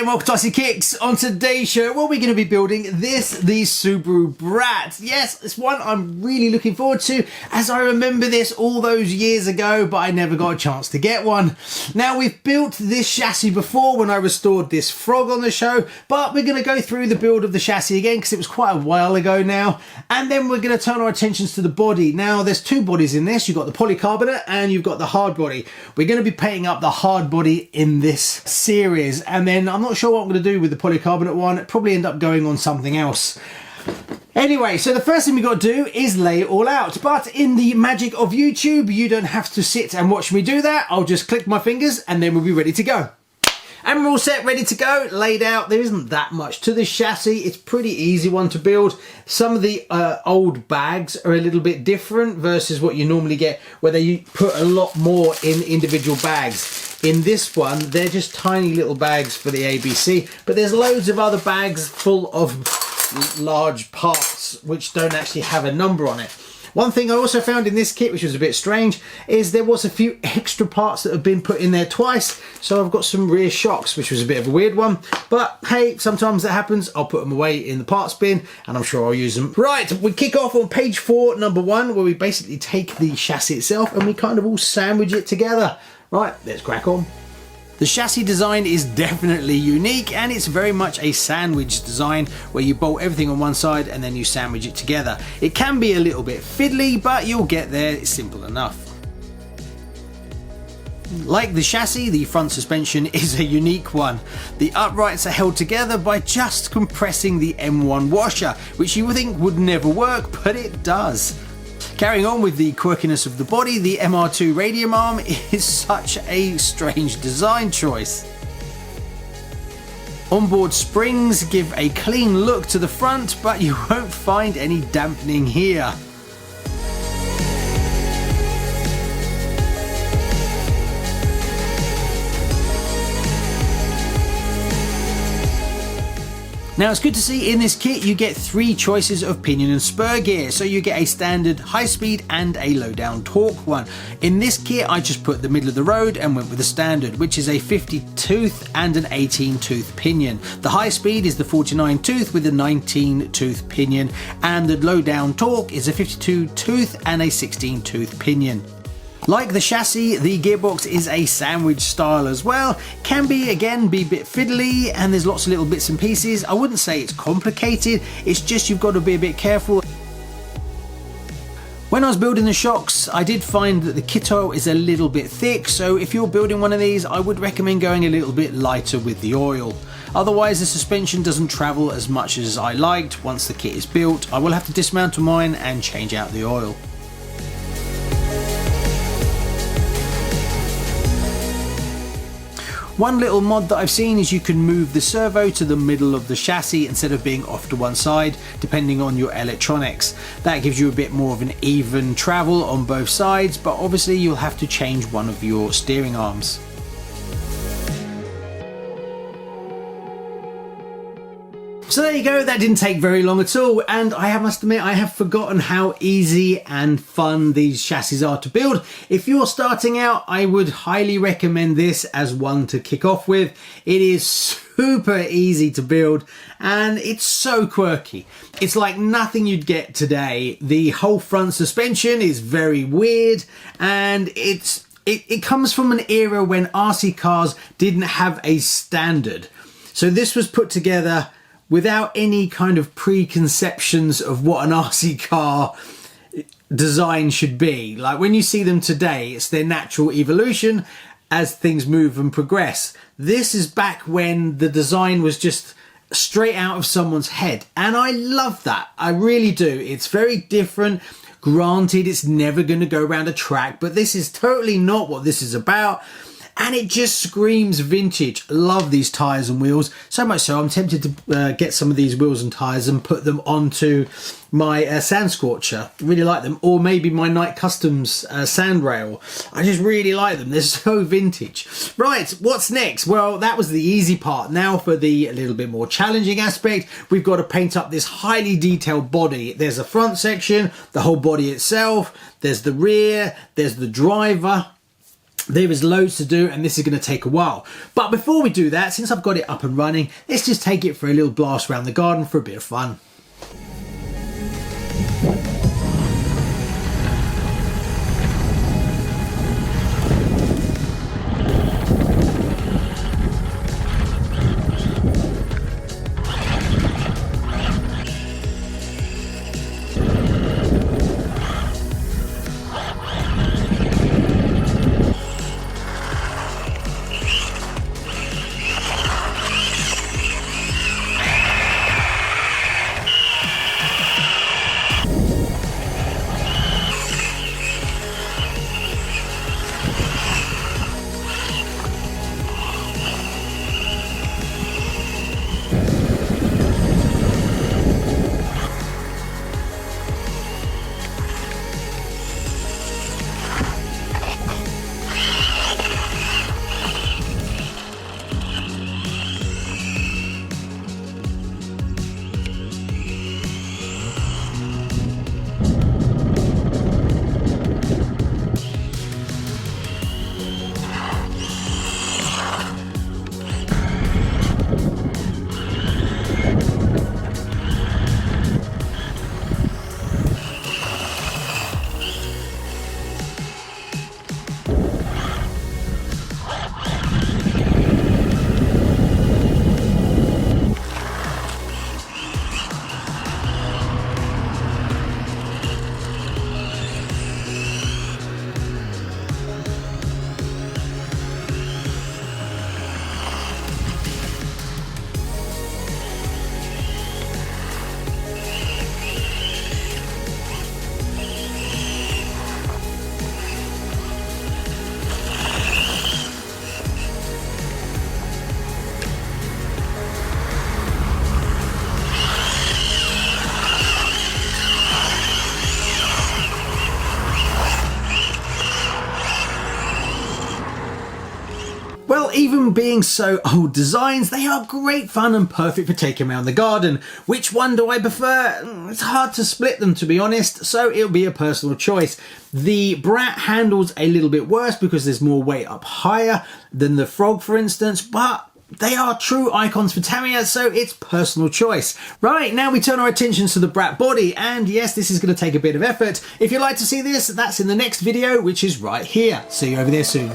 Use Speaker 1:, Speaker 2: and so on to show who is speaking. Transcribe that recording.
Speaker 1: and welcome to RCKicks. On today's show, well, we're going to be building the Subaru Brat. Yes, it's one I'm really looking forward to, as I remember this all those years ago, but I never got a chance to get one. Now, we've built this chassis before when I restored this frog on the show, but we're going to go through the build of the chassis again because it was quite a while ago now, and then we're going to turn our attentions to the body. Now, there's two bodies in this. You've got the polycarbonate and you've got the hard body. We're going to be painting up the hard body in this series, and then I'm not sure what I'm going to do with the polycarbonate one. Probably end up going on something else. Anyway, so the first thing we got to do is lay it all out, but in the magic of YouTube, you don't have to sit and watch me do that. I'll just click my fingers and then we'll be ready to go. And we're all set, ready to go, laid out. There isn't that much to this chassis. It's pretty easy one to build. Some of the old bags are a little bit different versus what you normally get, where they put a lot more in individual bags. In this one, they're just tiny little bags for the ABC, but there's loads of other bags full of large parts which don't actually have a number on it. One thing I also found in this kit, which was a bit strange, is there was a few extra parts that have been put in there twice. So I've got some rear shocks, which was a bit of a weird one. But hey, sometimes that happens. I'll put them away in the parts bin and I'm sure I'll use them. Right, we kick off on page 4, number 1, where we basically take the chassis itself and we kind of all sandwich it together. Right, let's crack on. The chassis design is definitely unique, and it's very much a sandwich design where you bolt everything on one side and then you sandwich it together. It can be a little bit fiddly, but you'll get there. It's simple enough. Like the chassis, the front suspension is a unique one. The uprights are held together by just compressing the M1 washer, which you would think would never work, but it does. Carrying on with the quirkiness of the body, the MR2 radium arm is such a strange design choice. Onboard springs give a clean look to the front, but you won't find any dampening here. Now, it's good to see in this kit you get 3 choices of pinion and spur gear, so you get a standard high speed and a low down torque one. In this kit I just put the middle of the road and went with the standard, which is a 50 tooth and an 18 tooth pinion. The high speed is the 49 tooth with a 19 tooth pinion, and the low down torque is a 52 tooth and a 16 tooth pinion. Like the chassis, the gearbox is a sandwich style as well. Can be, again, be a bit fiddly, and there's lots of little bits and pieces. I wouldn't say it's complicated, it's just you've got to be a bit careful. When I was building the shocks, I did find that the kit oil is a little bit thick, so if you're building one of these, I would recommend going a little bit lighter with the oil. Otherwise, the suspension doesn't travel as much as I liked. Once the kit is built, I will have to dismantle mine and change out the oil. One little mod that I've seen is you can move the servo to the middle of the chassis instead of being off to one side, depending on your electronics. That gives you a bit more of an even travel on both sides, but obviously you'll have to change one of your steering arms. So there you go, that didn't take very long at all, and I must admit I have forgotten how easy and fun these chassis are to build. If you're starting out, I would highly recommend this as one to kick off with. It is super easy to build and it's so quirky. It's like nothing you'd get today. The whole front suspension is very weird, and it comes from an era when RC cars didn't have a standard. So this was put together without any kind of preconceptions of what an RC car design should be. Like when you see them today, it's their natural evolution as things move and progress. This is back when the design was just straight out of someone's head, and I love that. I really do. It's very different. Granted, it's never going to go around a track, but this is totally not what this is about. And it just screams vintage. Love these tyres and wheels, so much so I'm tempted to get some of these wheels and tyres and put them onto my Sand Scorcher. Really like them. Or maybe my Night Customs sand rail. I just really like them. They're so vintage. Right, what's next? Well, that was the easy part. Now for the a little bit more challenging aspect, we've got to paint up this highly detailed body. There's a front section, the whole body itself, there's the rear, there's the driver. There is loads to do and this is going to take a while. But before we do that, since I've got it up and running, let's just take it for a little blast around the garden for a bit of fun. Well, even being so old designs, they are great fun and perfect for taking around the garden. Which one do I prefer? It's hard to split them, to be honest, so it'll be a personal choice. The Brat handles a little bit worse because there's more weight up higher than the Frog, for instance, but they are true icons for Tamiya, so it's personal choice. Right, now we turn our attentions to the Brat body, and yes, this is going to take a bit of effort. If you'd like to see this, that's in the next video, which is right here. See you over there soon.